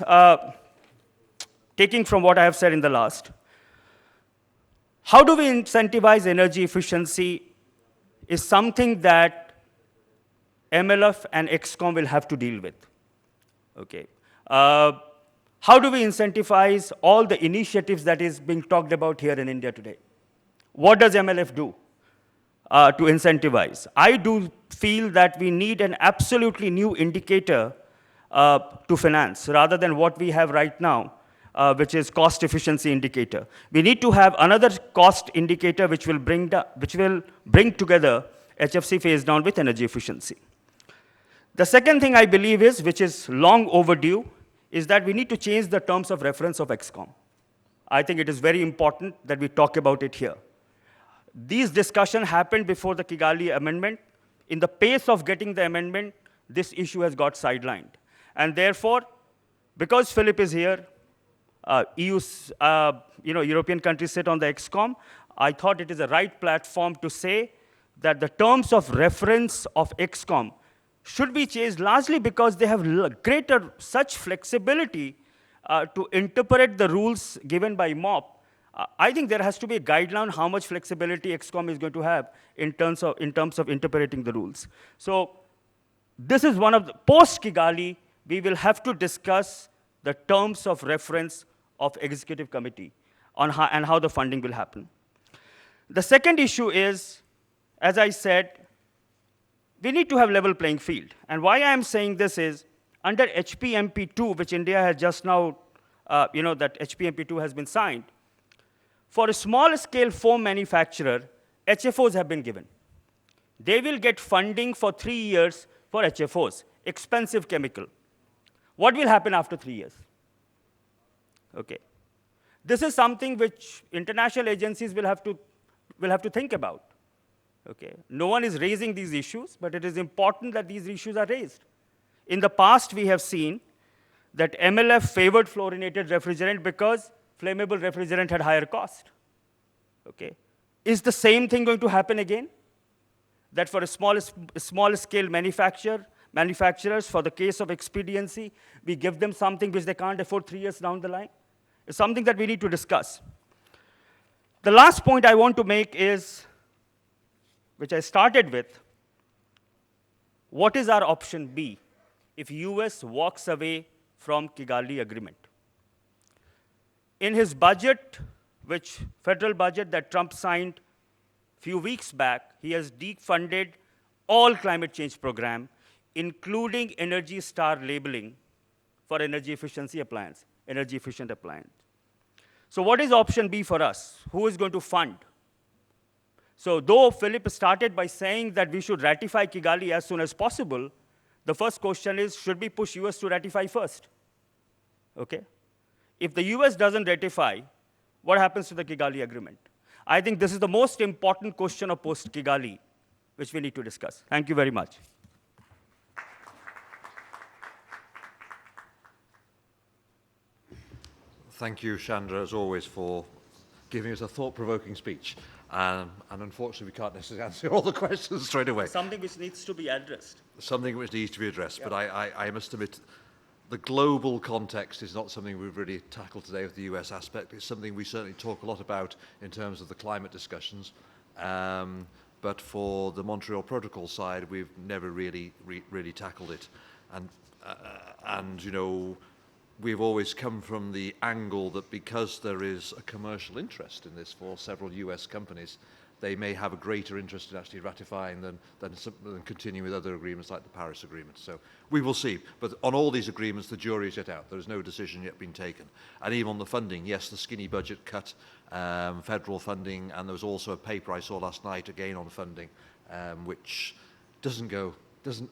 is, taking from what I have said in the last, how do we incentivize energy efficiency is something that MLF and ExCom will have to deal with. Okay. How do we incentivize all the initiatives that is being talked about here in India today? What does MLF do to incentivize? I do feel that we need an absolutely new indicator to finance rather than what we have right now, which is cost efficiency indicator. We need to have another cost indicator which will bring together HFC phase down with energy efficiency. The second thing I believe is, which is long overdue, is that we need to change the terms of reference of ExCom. I think it is very important that we talk about it here. These discussions happened before the Kigali amendment. In the pace of getting the amendment, this issue has got sidelined. And therefore, because Philip is here, European countries sit on the ExCom, I thought it is the right platform to say that the terms of reference of ExCom should be changed largely because they have greater such flexibility to interpret the rules given by MOP. I think there has to be a guideline on how much flexibility ExCom is going to have in terms of interpreting the rules. So this is one of the, post-Kigali, we will have to discuss the terms of reference of executive committee on how the funding will happen. The second issue is, as I said, we need to have level playing field. And why I am saying this is, under HPMP2, which India has just now, that HPMP2 has been signed, for a small-scale foam manufacturer, HFOs have been given. They will get funding for 3 years for HFOs, expensive chemical. What will happen after 3 years? Okay. This is something which international agencies will have to think about. Okay. No one is raising these issues, but it is important that these issues are raised. In the past, we have seen that MLF favored fluorinated refrigerant because flammable refrigerant had higher cost. Okay. Is the same thing going to happen again? That for a small scale manufacturers, for the case of expediency, we give them something which they can't afford 3 years down the line? It's something that we need to discuss. The last point I want to make is, which I started with, what is our option B if US walks away from Kigali agreement? In his budget, federal budget that Trump signed a few weeks back, he has defunded all climate change program, including Energy Star labeling for energy efficiency appliance, energy efficient appliance. So what is option B for us? Who is going to fund? So though Philip started by saying that we should ratify Kigali as soon as possible, the first question is, should we push US to ratify first? Okay? If the US doesn't ratify, what happens to the Kigali agreement? I think this is the most important question of post-Kigali, which we need to discuss. Thank you very much. Thank you, Chandra, as always, for giving us a thought-provoking speech. And unfortunately, we can't necessarily answer all the questions straight away. Something which needs to be addressed. Something which needs to be addressed. Yeah. But I must admit, the global context is not something we've really tackled today with the US aspect. It's something we certainly talk a lot about in terms of the climate discussions. But for the Montreal Protocol side, we've never really tackled it. And you know, we've always come from the angle that because there is a commercial interest in this for several US companies, they may have a greater interest in actually ratifying than continuing with other agreements like the Paris Agreement. So we will see. But on all these agreements, the jury is yet out. There is no decision yet been taken. And even on the funding, yes, the skinny budget cut, federal funding, and there was also a paper I saw last night, again on funding, which doesn't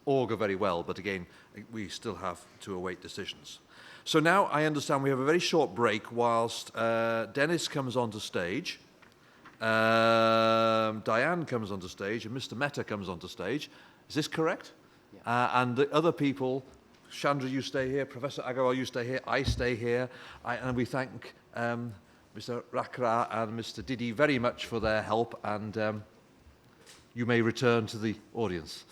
augur very well, but again, we still have to await decisions. So now I understand we have a very short break whilst Dennis comes onto stage, Diane comes onto stage, and Mr. Mehta comes onto stage. Is this correct? Yeah. And the other people, Chandra, you stay here, Professor Agarwal, you stay here, I stay here, and we thank Mr. Rakra and Mr. Didi very much for their help, and you may return to the audience.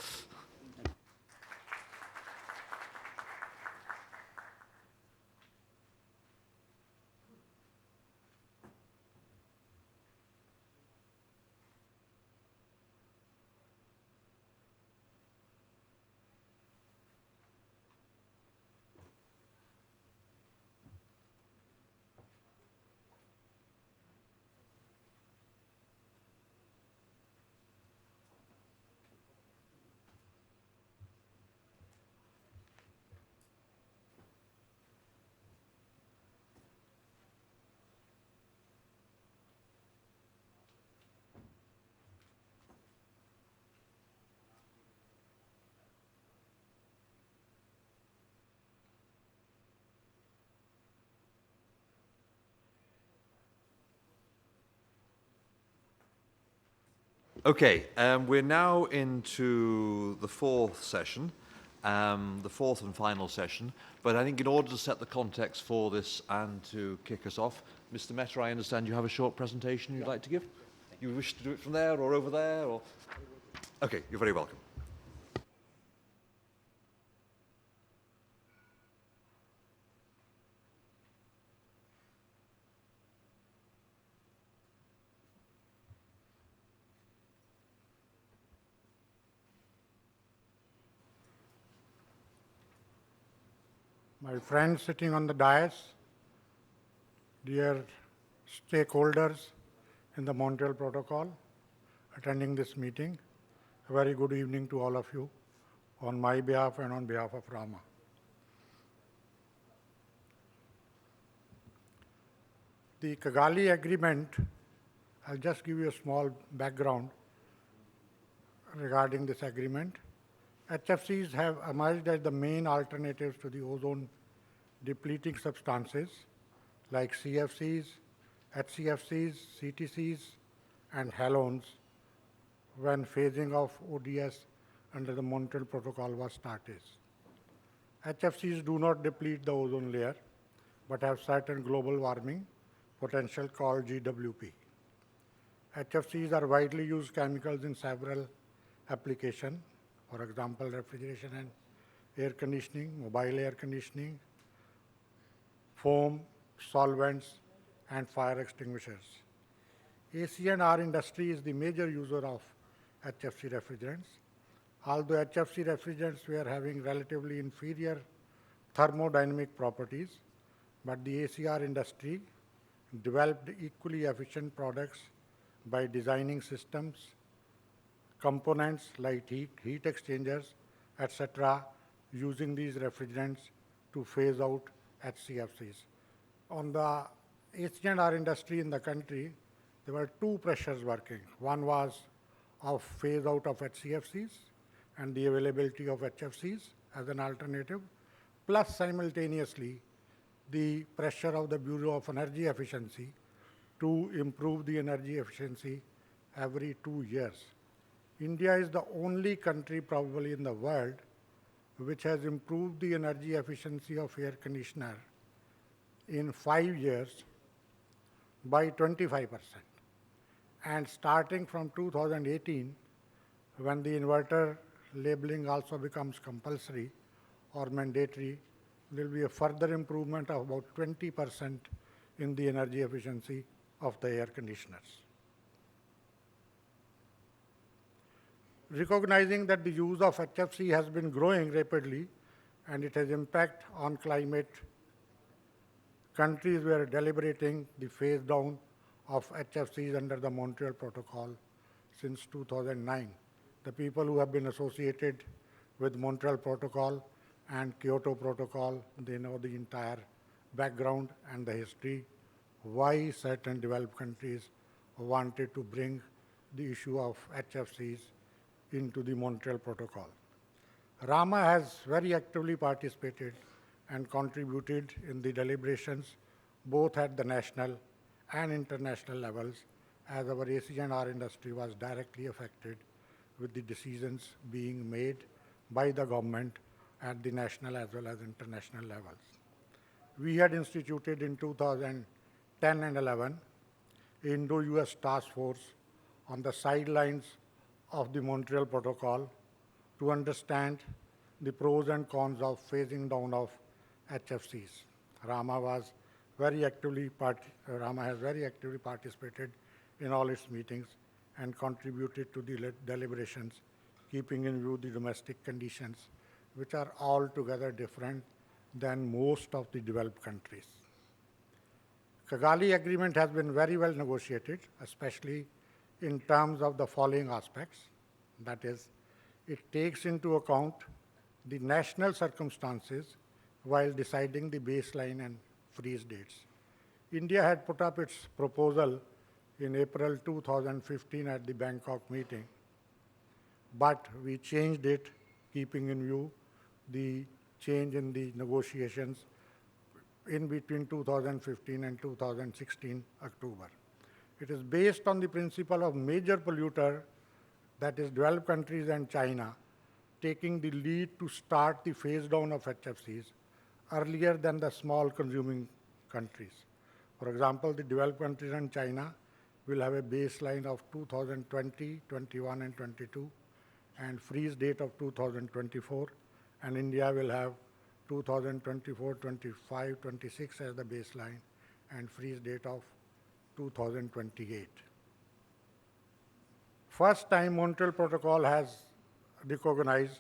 Okay, we're now into the fourth session, the fourth and final session. But I think in order to set the context for this and to kick us off, Mr. Mehta, I understand you have a short presentation you'd like to give? You wish to do it from there or over there? Or? Okay, you're very welcome. My friends sitting on the dais, dear stakeholders in the Montreal Protocol attending this meeting, a very good evening to all of you on my behalf and on behalf of Rama. The Kigali Agreement, I'll just give you a small background regarding this agreement. HFCs have emerged as the main alternatives to the ozone depleting substances like CFCs, HCFCs, CTCs, and halones when phasing of ODS under the Montreal Protocol was started. HFCs do not deplete the ozone layer, but have certain global warming potential called GWP. HFCs are widely used chemicals in several applications, for example, refrigeration and air conditioning, mobile air conditioning, foam, solvents, and fire extinguishers. AC&R industry is the major user of HFC refrigerants. Although HFC refrigerants were having relatively inferior thermodynamic properties, but the ACR industry developed equally efficient products by designing systems, components like heat exchangers, etc., using these refrigerants to phase out HCFCs. On the AC&R industry in the country, there were two pressures working. One was of phase out of HCFCs and the availability of HFCs as an alternative, plus simultaneously the pressure of the Bureau of Energy Efficiency to improve the energy efficiency every 2 years. India is the only country probably in the world which has improved the energy efficiency of air conditioner in 5 years by 25%. And starting from 2018, when the inverter labeling also becomes compulsory or mandatory, there will be a further improvement of about 20% in the energy efficiency of the air conditioners. Recognizing that the use of HFC has been growing rapidly and it has impact on climate, countries were deliberating the phase down of HFCs under the Montreal Protocol since 2009. The people who have been associated with Montreal Protocol and Kyoto Protocol, they know the entire background and the history, why certain developed countries wanted to bring the issue of HFCs into the Montreal Protocol. Rama has very actively participated and contributed in the deliberations both at the national and international levels, as our AC&R industry was directly affected with the decisions being made by the government at the national as well as international levels. We had instituted in 2010 and 11 Indo-US task force on the sidelines of the Montreal Protocol to understand the pros and cons of phasing down of HFCs. Rama has very actively participated in all its meetings and contributed to the deliberations, keeping in view the domestic conditions, which are altogether different than most of the developed countries. Kigali Agreement has been very well negotiated, especially in terms of the following aspects. That is, it takes into account the national circumstances while deciding the baseline and freeze dates. India had put up its proposal in April 2015 at the Bangkok meeting, but we changed it, keeping in view the change in the negotiations in between 2015 and 2016 October. It is based on the principle of major polluter that is developed countries and China, taking the lead to start the phase down of HFCs earlier than the small consuming countries. For example, the developed countries and China will have a baseline of 2020, 21, and 22, and freeze date of 2024, and India will have 2024, 25, 26 as the baseline, and freeze date of 2028. First time Montreal Protocol has recognized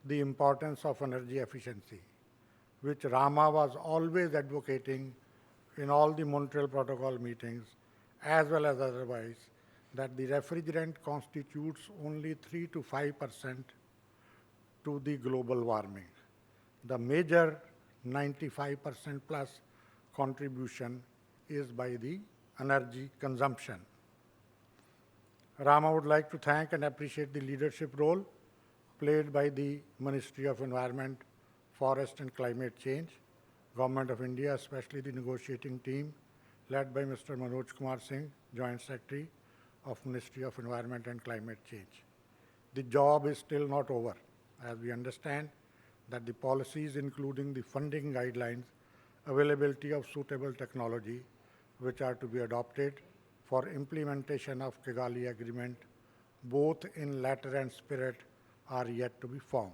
the importance of energy efficiency, which Rama was always advocating in all the Montreal Protocol meetings, as well as otherwise, that the refrigerant constitutes only 3 to 5% to the global warming. The major 95% plus contribution is by the energy consumption. Rama would like to thank and appreciate the leadership role played by the Ministry of Environment, Forest and Climate Change, Government of India, especially the negotiating team led by Mr. Manoj Kumar Singh, Joint Secretary of Ministry of Environment and Climate Change. The job is still not over, as we understand that the policies, including the funding guidelines, availability of suitable technology, which are to be adopted for implementation of Kigali Agreement, both in letter and spirit, are yet to be formed.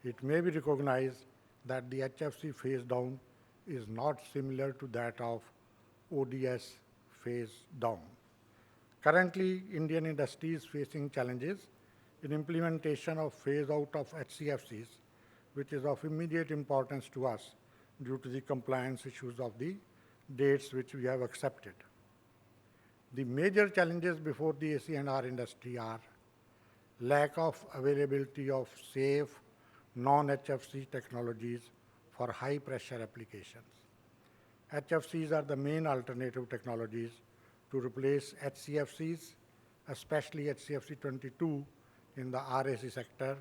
It may be recognized that the HFC phase down is not similar to that of ODS phase down. Currently, Indian industry is facing challenges in implementation of phase out of HCFCs, which is of immediate importance to us due to the compliance issues of the dates which we have accepted. The major challenges before the AC&R industry are lack of availability of safe, non-HFC technologies for high-pressure applications. HFCs are the main alternative technologies to replace HCFCs, especially HCFC 22 in the RAC sector.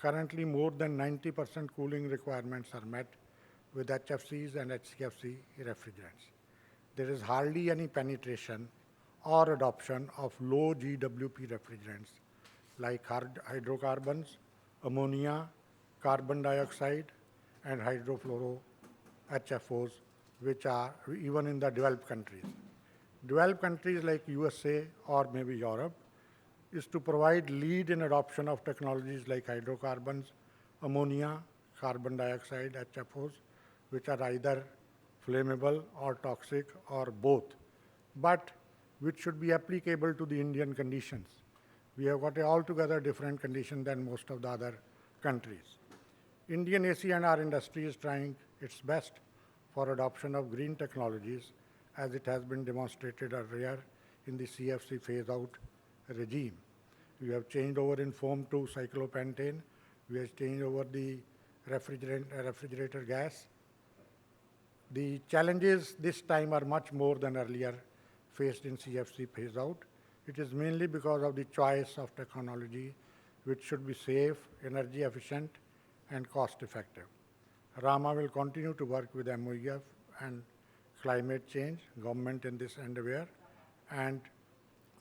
Currently, more than 90% cooling requirements are met with HFCs and HCFC refrigerants. There is hardly any penetration or adoption of low GWP refrigerants like hydrocarbons, ammonia, carbon dioxide, and hydrofluoro HFOs, which are even in the developed countries. Developed countries like USA or maybe Europe is to provide lead in adoption of technologies like hydrocarbons, ammonia, carbon dioxide, HFOs, which are either flammable or toxic or both, but which should be applicable to the Indian conditions. We have got an altogether different condition than most of the other countries. Indian AC&R industry is trying its best for adoption of green technologies, as it has been demonstrated earlier in the CFC phase-out regime. We have changed over in foam to cyclopentane. We have changed over the refrigerator gas. The challenges this time are much more than earlier faced in CFC phase-out. It is mainly because of the choice of technology, which should be safe, energy efficient, and cost-effective. Rama will continue to work with MOEF and climate change, government in this endeavor, and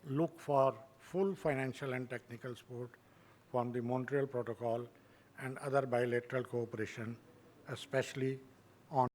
look for full financial and technical support from the Montreal Protocol and other bilateral cooperation, especially on